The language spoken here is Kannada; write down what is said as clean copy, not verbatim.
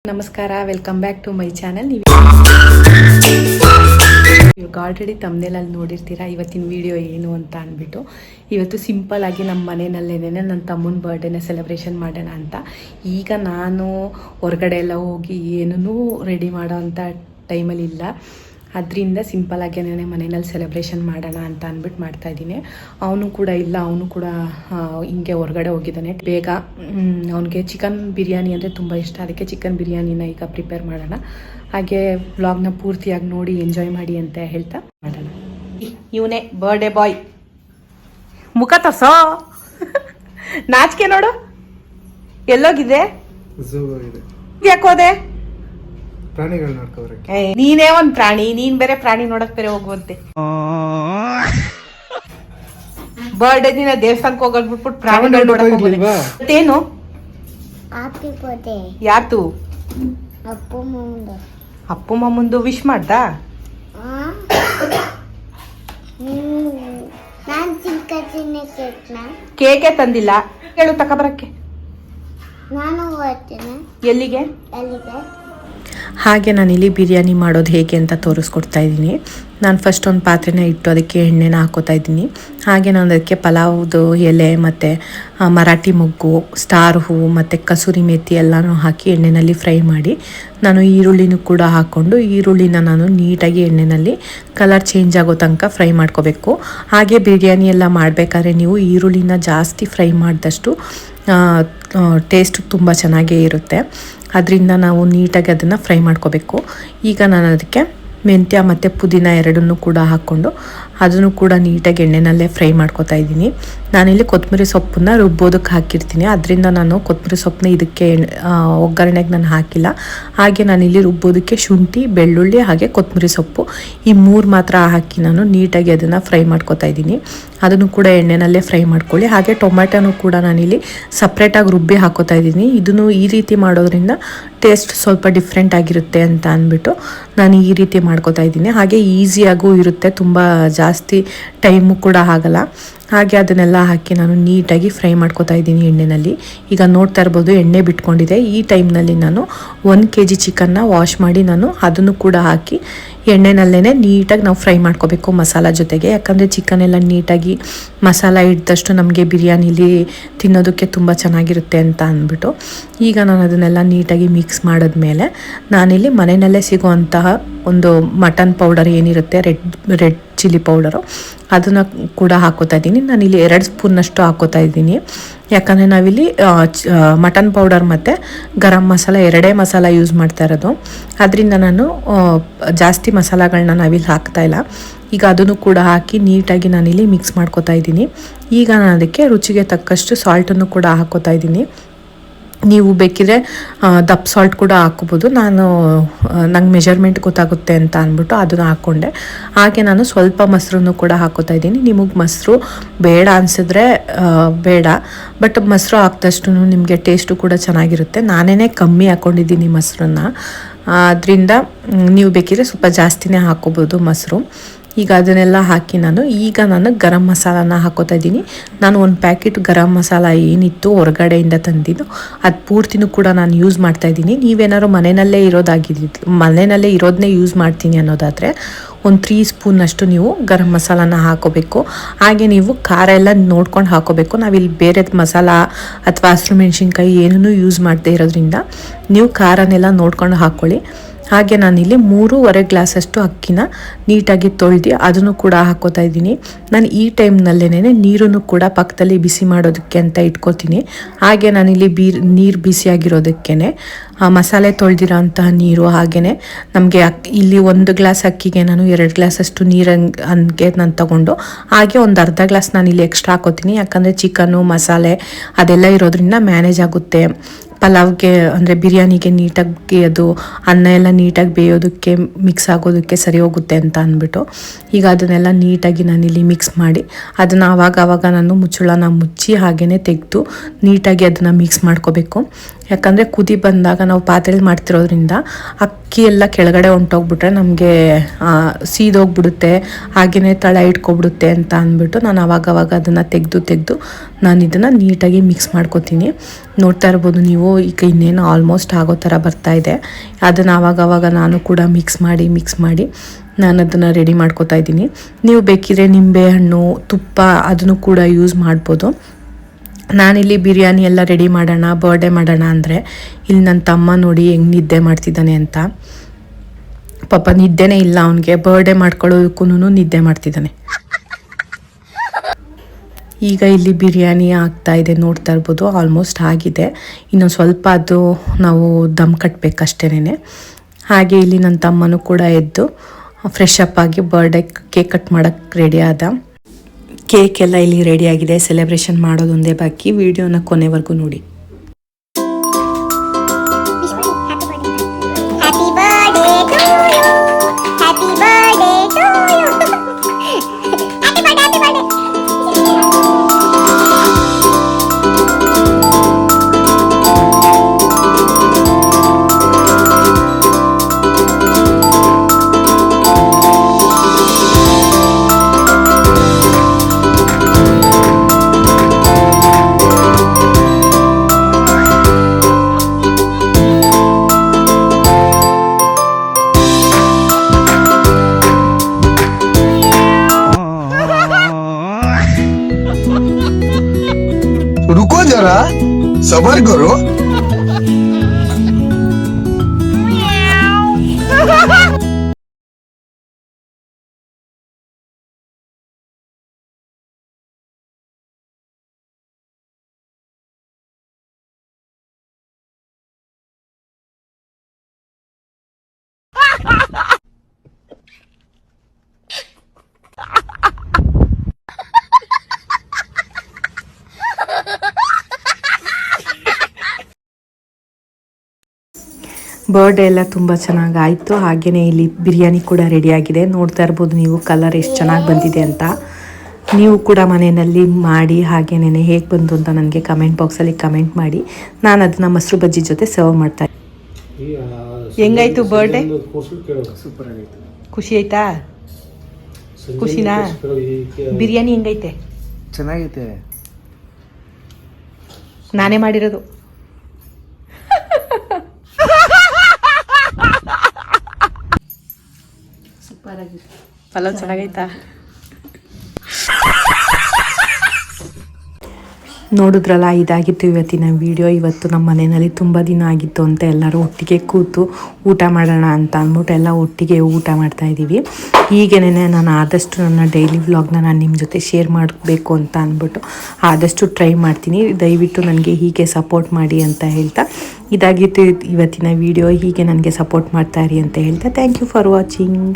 ನಮಸ್ಕಾರ, welcome back to my channel. ಇವಾಗ ಆಲ್ರೆಡಿ ತಮ್ಮನೇಲಲ್ಲಿ ನೋಡಿರ್ತೀರಾ ಇವತ್ತಿನ ವಿಡಿಯೋ ಏನು ಅಂತ ಅಂದ್ಬಿಟ್ಟು. ಇವತ್ತು ಸಿಂಪಲ್ ಆಗಿ ನಮ್ಮ ಮನೆಯಲ್ಲೇನೆ ನನ್ನ ತಮ್ಮನ ಬರ್ಡೇನ ಸೆಲೆಬ್ರೇಷನ್ ಮಾಡೋಣ ಅಂತ. ಈಗ ನಾನು ಹೊರಗಡೆ ಎಲ್ಲ ಹೋಗಿ ಏನೂ ರೆಡಿ ಮಾಡೋ ಅಂಥ ಟೈಮಲ್ಲಿ ಇಲ್ಲ. ಅದರಿಂದ ಸಿಂಪಲ್ಲಾಗಿ ನಾನು ಮನೆಯಲ್ಲಿ ಸೆಲೆಬ್ರೇಷನ್ ಮಾಡೋಣ ಅಂತ ಅಂದ್ಬಿಟ್ಟು ಮಾಡ್ತಾಯಿದ್ದೀನಿ. ಅವನು ಕೂಡ ಇಲ್ಲ, ಅವನು ಕೂಡ ಹಿಂಗೆ ಹೊರಗಡೆ ಹೋಗಿದ್ದಾನೆ. ಬೇಗ ಅವನಿಗೆ ಚಿಕನ್ ಬಿರಿಯಾನಿ ಅಂದರೆ ತುಂಬ ಇಷ್ಟ, ಅದಕ್ಕೆ ಚಿಕನ್ ಬಿರಿಯಾನಿನ ಈಗ ಪ್ರಿಪೇರ್ ಮಾಡೋಣ. ಹಾಗೆ ವ್ಲಾಗ್ನ ಪೂರ್ತಿಯಾಗಿ ನೋಡಿ ಎಂಜಾಯ್ ಮಾಡಿ ಅಂತ ಹೇಳ್ತಾ ಮಾಡೋಣ. ಇವನೇ ಬರ್ಡೇ ಬಾಯ್, ಮುಖ ತೋರ್ಸೋ, ನಾಚಿಕೆ ನೋಡು, ಎಲ್ಲೋಗಿದೆ, ಯಾಕೋದೆ? ನೀನೇ ಒಂದ್ ಪ್ರಾಣಿ, ನೀನ್ ಬೇರೆ ಪ್ರಾಣಿ ನೋಡಕ್ ಬೇರೆ ಹೋಗುವಂತೆ. ಬರ್ಡೇ ದಿನ ದೇವಸ್ಥಾನಕ್ಕೆ ಹೋಗೋದ್ ಬಿಟ್ಬಿಟ್ಟು ಪ್ರಾಣಿಗಳು ನೋಡಕ್ ಹೋಗೋದು ಮತ್ತೇನು? ಯಾರ್ದು? ಅಪ್ಪು ಮಮ್ಮಂದು ವಿಶ್ ಮಾಡ್ದ? ಕೇಕೆ ತಂದಿಲ್ಲ, ಹೇಳು ತಕೊಬರಕ್ಕೆ. ಎಲ್ಲಿಗೆ? ಹಾಗೆ ನಾನಿಲ್ಲಿ ಬಿರಿಯಾನಿ ಮಾಡೋದು ಹೇಗೆ ಅಂತ ತೋರಿಸ್ಕೊಡ್ತಾ ಇದ್ದೀನಿ. ನಾನು ಫಸ್ಟ್ ಒಂದು ಪಾತ್ರೆನ ಇಟ್ಟು ಅದಕ್ಕೆ ಎಣ್ಣೆನ ಹಾಕೋತಾ ಇದ್ದೀನಿ. ಹಾಗೆ ನಾನು ಅದಕ್ಕೆ ಪಲಾವ್ದು ಎಲೆ ಮತ್ತು ಮರಾಠಿ ಮೊಗ್ಗು, ಸ್ಟಾರ್ ಹೂವು ಮತ್ತು ಕಸೂರಿ ಮೇಥಿ ಎಲ್ಲನೂ ಹಾಕಿ ಎಣ್ಣೆಯಲ್ಲಿ ಫ್ರೈ ಮಾಡಿ, ನಾನು ಈರುಳ್ಳಿನೂ ಕೂಡ ಹಾಕ್ಕೊಂಡು ಈರುಳ್ಳಿನ ನಾನು ನೀಟಾಗಿ ಎಣ್ಣೆಯಲ್ಲಿ ಕಲರ್ ಚೇಂಜ್ ಆಗೋ ತನಕ ಫ್ರೈ ಮಾಡ್ಕೋಬೇಕು. ಹಾಗೆ ಬಿರಿಯಾನಿ ಎಲ್ಲ ಮಾಡಬೇಕಾದ್ರೆ ನೀವು ಈರುಳ್ಳಿನ ಜಾಸ್ತಿ ಫ್ರೈ ಮಾಡಿದಷ್ಟು ಟೇಸ್ಟ್ ತುಂಬ ಚೆನ್ನಾಗೇ ಇರುತ್ತೆ. ಅದರಿಂದ ನಾವು ನೀಟಾಗಿ ಅದನ್ನು ಫ್ರೈ ಮಾಡ್ಕೋಬೇಕು. ಈಗ ನಾನು ಅದಕ್ಕೆ ಮೆಂತ್ಯ ಮತ್ತು ಪುದೀನ ಎರಡನ್ನೂ ಕೂಡ ಹಾಕ್ಕೊಂಡು ಅದನ್ನು ಕೂಡ ನೀಟಾಗಿ ಎಣ್ಣೆನಲ್ಲೇ ಫ್ರೈ ಮಾಡ್ಕೊತಾ ಇದ್ದೀನಿ. ನಾನಿಲ್ಲಿ ಕೊತ್ತಂಬರಿ ಸೊಪ್ಪನ್ನ ರುಬ್ಬೋದಕ್ಕೆ ಹಾಕಿರ್ತೀನಿ, ಅದರಿಂದ ನಾನು ಕೊತ್ತಂಬರಿ ಸೊಪ್ಪನ್ನ ಇದಕ್ಕೆ ಒಗ್ಗರಣೆಗೆ ನಾನು ಹಾಕಿಲ್ಲ. ಹಾಗೆ ನಾನಿಲ್ಲಿ ರುಬ್ಬೋದಕ್ಕೆ ಶುಂಠಿ, ಬೆಳ್ಳುಳ್ಳಿ ಹಾಗೆ ಕೊತ್ತಂಬರಿ ಸೊಪ್ಪು ಈ ಮೂರು ಮಾತ್ರ ಹಾಕಿ ನಾನು ನೀಟಾಗಿ ಅದನ್ನು ಫ್ರೈ ಮಾಡ್ಕೊತಾ ಇದ್ದೀನಿ. ಅದನ್ನು ಕೂಡ ಎಣ್ಣೆನಲ್ಲೇ ಫ್ರೈ ಮಾಡ್ಕೊಳ್ಳಿ. ಹಾಗೆ ಟೊಮ್ಯಾಟೋನು ಕೂಡ ನಾನಿಲ್ಲಿ ಸಪ್ರೇಟಾಗಿ ರುಬ್ಬಿ ಹಾಕೋತಾ ಇದ್ದೀನಿ. ಇದನ್ನು ಈ ರೀತಿ ಮಾಡೋದ್ರಿಂದ ಟೇಸ್ಟ್ ಸ್ವಲ್ಪ ಡಿಫ್ರೆಂಟ್ ಆಗಿರುತ್ತೆ ಅಂತ ಅಂದ್ಬಿಟ್ಟು ನಾನು ಈ ರೀತಿ ಮಾಡ್ಕೋತಾ ಇದ್ದೀನಿ. ಹಾಗೆ ಈಸಿಯಾಗೂ ಇರುತ್ತೆ, ತುಂಬ ಜಾಸ್ತಿ ಟೈಮು ಕೂಡ ಆಗಲ್ಲ. ಹಾಗೆ ಅದನ್ನೆಲ್ಲ ಹಾಕಿ ನಾನು ನೀಟಾಗಿ ಫ್ರೈ ಮಾಡ್ಕೋತಾ ಇದ್ದೀನಿ ಎಣ್ಣೆಯಲ್ಲಿ. ಈಗ ನೋಡ್ತಾ ಇರ್ಬೋದು ಎಣ್ಣೆ ಬಿಟ್ಕೊಂಡಿದೆ. ಈ ಟೈಮ್ನಲ್ಲಿ ನಾನು 1 kg ಚಿಕನ್ನ ವಾಶ್ ಮಾಡಿ ನಾನು ಅದನ್ನು ಕೂಡ ಹಾಕಿ ಎಣ್ಣೆನಲ್ಲೇ ನೀಟಾಗಿ ನಾವು ಫ್ರೈ ಮಾಡ್ಕೋಬೇಕು ಮಸಾಲ ಜೊತೆಗೆ. ಯಾಕಂದರೆ ಚಿಕನ್ ಎಲ್ಲ ನೀಟಾಗಿ ಮಸಾಲ ಇಡ್ದಷ್ಟು ನಮಗೆ ಬಿರಿಯಾನಿಲಿ ತಿನ್ನೋದಕ್ಕೆ ತುಂಬ ಚೆನ್ನಾಗಿರುತ್ತೆ ಅಂತ ಅಂದ್ಬಿಟ್ಟು ಈಗ ನಾನು ಅದನ್ನೆಲ್ಲ ನೀಟಾಗಿ ಮಿಕ್ಸ್ ಮಾಡಿದ್ಮೇಲೆ ನಾನಿಲ್ಲಿ ಮನೆಯಲ್ಲೇ ಸಿಗುವಂತಹ ಒಂದು ಮಟನ್ ಪೌಡರ್ ಏನಿರುತ್ತೆ, ರೆಡ್ ಚಿಲ್ಲಿ ಪೌಡರು, ಅದನ್ನು ಕೂಡ ಹಾಕೋತಾ ಇದ್ದೀನಿ. ನಾನಿಲ್ಲಿ 2 ಸ್ಪೂನ್ನಷ್ಟು ಹಾಕೋತಾ ಇದ್ದೀನಿ. ಯಾಕಂದರೆ ನಾವಿಲ್ಲಿ ಮಟನ್ ಪೌಡರ್ ಮತ್ತು ಗರಂ ಮಸಾಲ ಎರಡೇ ಮಸಾಲ ಯೂಸ್ ಮಾಡ್ತಾ ಇರೋದು, ಅದರಿಂದ ನಾನು ಜಾಸ್ತಿ ಮಸಾಲಗಳನ್ನ ನಾವಿಲ್ಲಿ ಹಾಕ್ತಾಯಿಲ್ಲ. ಈಗ ಅದನ್ನು ಕೂಡ ಹಾಕಿ ನೀಟಾಗಿ ನಾನಿಲ್ಲಿ ಮಿಕ್ಸ್ ಮಾಡ್ಕೋತಾ ಇದ್ದೀನಿ. ಈಗ ನಾನು ಅದಕ್ಕೆ ರುಚಿಗೆ ತಕ್ಕಷ್ಟು ಸಾಲ್ಟನ್ನು ಕೂಡ ಹಾಕೋತಾ ಇದ್ದೀನಿ. ನೀವು ಬೇಕಿದ್ರೆ ದಪ್ಪ ಸಾಲ್ಟ್ ಕೂಡ ಹಾಕ್ಕೋಬೋದು. ನಂಗೆ ಮೆಜರ್ಮೆಂಟ್ ಗೊತ್ತಾಗುತ್ತೆ ಅಂತ ಅಂದ್ಬಿಟ್ಟು ಅದನ್ನು ಹಾಕ್ಕೊಂಡೆ. ಹಾಗೆ ನಾನು ಸ್ವಲ್ಪ ಮೊಸರನ್ನು ಕೂಡ ಹಾಕೋತಾ ಇದ್ದೀನಿ. ನಿಮಗೆ ಮೊಸರು ಬೇಡ ಅನಿಸಿದ್ರೆ ಬೇಡ, ಬಟ್ ಮೊಸರು ಹಾಕಿದಷ್ಟು ನಿಮಗೆ ಟೇಸ್ಟು ಕೂಡ ಚೆನ್ನಾಗಿರುತ್ತೆ. ನಾನೇ ಕಮ್ಮಿ ಹಾಕ್ಕೊಂಡಿದ್ದೀನಿ ಮೊಸರನ್ನ, ಅದರಿಂದ ನೀವು ಬೇಕಿದ್ರೆ ಸ್ವಲ್ಪ ಜಾಸ್ತಿನೇ ಹಾಕ್ಕೋಬೋದು ಮೊಸರು. ಈಗ ಅದನ್ನೆಲ್ಲ ಹಾಕಿ ಈಗ ನಾನು ಗರಂ ಮಸಾಲಾನ ಹಾಕೋತಾ ಇದ್ದೀನಿ. ನಾನು 1 ಪ್ಯಾಕೆಟ್ ಗರಂ ಮಸಾಲ ಏನಿತ್ತು ಹೊರಗಡೆಯಿಂದ ತಂದಿದ್ದು ಅದು ಪೂರ್ತಿನೂ ಕೂಡ ನಾನು ಯೂಸ್ ಮಾಡ್ತಾಯಿದ್ದೀನಿ. ನೀವೇನಾದ್ರು ಮನೆಯಲ್ಲೇ ಇರೋದನ್ನೇ ಯೂಸ್ ಮಾಡ್ತೀನಿ ಅನ್ನೋದಾದರೆ 3 ಸ್ಪೂನಷ್ಟು ನೀವು ಗರಂ ಮಸಾಲಾನ ಹಾಕೋಬೇಕು. ಹಾಗೆ ನೀವು ಖಾರ ಎಲ್ಲ ನೋಡ್ಕೊಂಡು ಹಾಕೋಬೇಕು. ನಾವಿಲ್ಲಿ ಬೇರೆ ಮಸಾಲ ಅಥವಾ ಹಸಿರು ಮೆಣಸಿನ್ಕಾಯಿ ಏನೂ ಯೂಸ್ ಮಾಡದೇ ಇರೋದ್ರಿಂದ ನೀವು ಖಾರನೆಲ್ಲ ನೋಡ್ಕೊಂಡು ಹಾಕ್ಕೊಳ್ಳಿ. ಹಾಗೆ ನಾನಿಲ್ಲಿ 3.5 ಗ್ಲಾಸಷ್ಟು ಅಕ್ಕಿನ ನೀಟಾಗಿ ತೊಳೆದು ಅದನ್ನು ಕೂಡ ಹಾಕೋತಾ ಇದ್ದೀನಿ. ನಾನು ಈ ಟೈಮ್ನಲ್ಲೇ ನೀರನ್ನು ಕೂಡ ಪಕ್ಕದಲ್ಲಿ ಬಿಸಿ ಮಾಡೋದಕ್ಕೆ ಅಂತ ಇಟ್ಕೋತೀನಿ. ಹಾಗೆ ನಾನಿಲ್ಲಿ ನೀರು ಬಿಸಿಯಾಗಿರೋದಕ್ಕೆ ಮಸಾಲೆ ತೊಳೆದಿರೋ ಅಂತಹ ನೀರು, ಹಾಗೆಯೇ ನಮಗೆ ಇಲ್ಲಿ 1 ಗ್ಲಾಸ್ ಅಕ್ಕಿಗೆ ನಾನು 2 ಗ್ಲಾಸಷ್ಟು ನೀರಿಗೆ ನಾನು ತಗೊಂಡು ಹಾಗೆ ಒಂದು ಅರ್ಧ ಗ್ಲಾಸ್ ನಾನಿಲ್ಲಿ ಎಕ್ಸ್ಟ್ರಾ ಹಾಕೋತೀನಿ. ಯಾಕಂದರೆ ಚಿಕನ್ನು ಮಸಾಲೆ ಅದೆಲ್ಲ ಇರೋದ್ರಿಂದ ಮ್ಯಾನೇಜ್ ಆಗುತ್ತೆ. ಪಲಾವ್ಗೆ ಅಂದರೆ ಬಿರಿಯಾನಿಗೆ ನೀಟಾಗಿ ಅದು ಅನ್ನ ಎಲ್ಲ ನೀಟಾಗಿ ಬೇಯೋದಕ್ಕೆ ಮಿಕ್ಸ್ ಆಗೋದಕ್ಕೆ ಸರಿ ಹೋಗುತ್ತೆ ಅಂತ ಅಂದ್ಬಿಟ್ಟು ಈಗ ಅದನ್ನೆಲ್ಲ ನೀಟಾಗಿ ನಾನಿಲ್ಲಿ ಮಿಕ್ಸ್ ಮಾಡಿ ಅದನ್ನು ಆವಾಗ ನಾನು ಮುಚ್ಚಳನ ಮುಚ್ಚಿ ಹಾಗೆಯೇ ತೆಗೆದು ನೀಟಾಗಿ ಅದನ್ನು ಮಿಕ್ಸ್ ಮಾಡ್ಕೋಬೇಕು. ಯಾಕಂದರೆ ಕುದಿ ಬಂದಾಗ ನಾವು ಪಾತ್ರೆಯಲ್ಲಿ ಮಾಡ್ತಿರೋದ್ರಿಂದ ಅಕ್ಕಿ ಎಲ್ಲ ಕೆಳಗಡೆ ಹೊಂಟೋಗ್ಬಿಟ್ರೆ ನಮಗೆ ಸೀದೋಗ್ಬಿಡುತ್ತೆ, ಹಾಗೆಯೇ ತಳ ಇಟ್ಕೊಬಿಡುತ್ತೆ ಅಂತ ಅಂದ್ಬಿಟ್ಟು ನಾನು ಅವಾಗವಾಗ ಅದನ್ನು ತೆಗೆದು ನಾನು ಇದನ್ನು ನೀಟಾಗಿ ಮಿಕ್ಸ್ ಮಾಡ್ಕೊತೀನಿ. ನೋಡ್ತಾ ಇರ್ಬೋದು ನೀವು, ಈಗ ಇನ್ನೇನು ಆಲ್ಮೋಸ್ಟ್ ಆಗೋ ಥರ ಬರ್ತಾಯಿದೆ. ಅದನ್ನು ಆವಾಗವಾಗ ನಾನು ಕೂಡ ಮಿಕ್ಸ್ ಮಾಡಿ ನಾನು ಅದನ್ನು ರೆಡಿ ಮಾಡ್ಕೊತಾ ಇದ್ದೀನಿ. ನೀವು ಬೇಕಿದ್ರೆ ನಿಂಬೆಹಣ್ಣು, ತುಪ್ಪ ಅದನ್ನು ಕೂಡ ಯೂಸ್ ಮಾಡ್ಬೋದು. ನಾನಿಲ್ಲಿ ಬಿರಿಯಾನಿ ಎಲ್ಲ ರೆಡಿ ಮಾಡೋಣ, ಬರ್ಡೇ ಮಾಡೋಣ ಅಂದರೆ ಇಲ್ಲಿ ನನ್ನ ತಮ್ಮ ನೋಡಿ ಹೆಂಗೆ ನಿದ್ದೆ ಮಾಡ್ತಿದ್ದಾನೆ ಅಂತ. ಪಾಪ ನಿದ್ದೆನೇ ಇಲ್ಲ ಅವನಿಗೆ, ಬರ್ಡೇ ಮಾಡ್ಕೊಳ್ಳೋದಕ್ಕೂ ನಿದ್ದೆ ಮಾಡ್ತಿದ್ದಾನೆ. ಈಗ ಇಲ್ಲಿ ಬಿರಿಯಾನಿ ಆಗ್ತಾಯಿದೆ, ನೋಡ್ತಾ ಇರ್ಬೋದು ಆಲ್ಮೋಸ್ಟ್ ಆಗಿದೆ. ಇನ್ನೊಂದು ಸ್ವಲ್ಪ ಅದು ನಾವು ದಮ್ ಕಟ್ಟಬೇಕಷ್ಟೇನೆ. ಹಾಗೆ ಇಲ್ಲಿ ನನ್ನ ತಮ್ಮನೂ ಕೂಡ ಎದ್ದು ಫ್ರೆಶ್ ಅಪ್ ಆಗಿ ಬರ್ಡೇ ಕೇಕ್ ಕಟ್ ಮಾಡೋಕ್ಕೆ ರೆಡಿ ಆದ. ಕೇಕ್ ಎಲ್ಲ ಇಲ್ಲಿ ರೆಡಿಯಾಗಿದೆ, ಸೆಲೆಬ್ರೇಷನ್ ಮಾಡೋದೊಂದೇ ಬಾಕಿ. ವಿಡಿಯೋನ ಕೊನೆವರೆಗೂ ನೋಡಿ. रुको जरा, सबर करो. ಬರ್ಡೇ ಎಲ್ಲ ತುಂಬ ಚೆನ್ನಾಗಾಯಿತು. ಹಾಗೆಯೇ ಇಲ್ಲಿ ಬಿರಿಯಾನಿ ಕೂಡ ರೆಡಿಯಾಗಿದೆ. ನೋಡ್ತಾ ಇರ್ಬೋದು ನೀವು ಕಲರ್ ಎಷ್ಟು ಚೆನ್ನಾಗಿ ಬಂದಿದೆ ಅಂತ. ನೀವು ಕೂಡ ಮನೆಯಲ್ಲಿ ಮಾಡಿ ಹಾಗೇನೇ ಹೇಗೆ ಬಂತು ಅಂತ ನನಗೆ ಕಮೆಂಟ್ ಬಾಕ್ಸಲ್ಲಿ ಕಮೆಂಟ್ ಮಾಡಿ. ನಾನು ಅದನ್ನು ಮೊಸರು ಬಜ್ಜಿ ಜೊತೆ ಸರ್ವ್ ಮಾಡ್ತಾ ಇದ್ದೀನಿ. ಹೆಂಗಾಯ್ತು ಬರ್ಡೇ? ಸೂಪರ್ ಆಗೈತೆ. ಖುಷಿ ಆಯ್ತಾ? ಖುಷಿನಾ? ಬಿರಿಯಾನಿ ಹೆಂಗೈತೆ? ಚೆನ್ನಾಗೈತೆ. ನಾನೇ ಮಾಡಿರೋದು. ಸೂಪರ್ ಆಗಿದೆ. ಪಲಾವ್ ಚೆನ್ನಾಗೈತಾ? ನೋಡಿದ್ರಲ್ಲ, ಇದಾಗಿತ್ತು ಇವತ್ತಿನ ವಿಡಿಯೋ. ಇವತ್ತು ನಮ್ಮ ಮನೆಯಲ್ಲಿ ತುಂಬ ದಿನ ಆಗಿತ್ತು ಅಂತ ಎಲ್ಲರೂ ಒಟ್ಟಿಗೆ ಕೂತು ಊಟ ಮಾಡೋಣ ಅಂತ ಅಂದ್ಬಿಟ್ಟು ಎಲ್ಲ ಒಟ್ಟಿಗೆ ಊಟ ಮಾಡ್ತಾಯಿದ್ದೀವಿ. ಹೀಗೇನೆ ನಾನು ಆದಷ್ಟು ನನ್ನ ಡೈಲಿ ವ್ಲಾಗ್ನ ನಾನು ನಿಮ್ಮ ಜೊತೆ ಶೇರ್ ಮಾಡಬೇಕು ಅಂತ ಅಂದ್ಬಿಟ್ಟು ಆದಷ್ಟು ಟ್ರೈ ಮಾಡ್ತೀನಿ. ದಯವಿಟ್ಟು ನನಗೆ ಹೀಗೆ ಸಪೋರ್ಟ್ ಮಾಡಿ ಅಂತ ಹೇಳ್ತಾ ಇದಾಗಿತ್ತು ಇವತ್ತಿನ ವಿಡಿಯೋ. ಹೀಗೆ ನನಗೆ ಸಪೋರ್ಟ್ ಮಾಡ್ತಾಯಿರಿ ಅಂತ ಹೇಳ್ತಾ ಥ್ಯಾಂಕ್ ಯು ಫಾರ್ ವಾಚಿಂಗ್.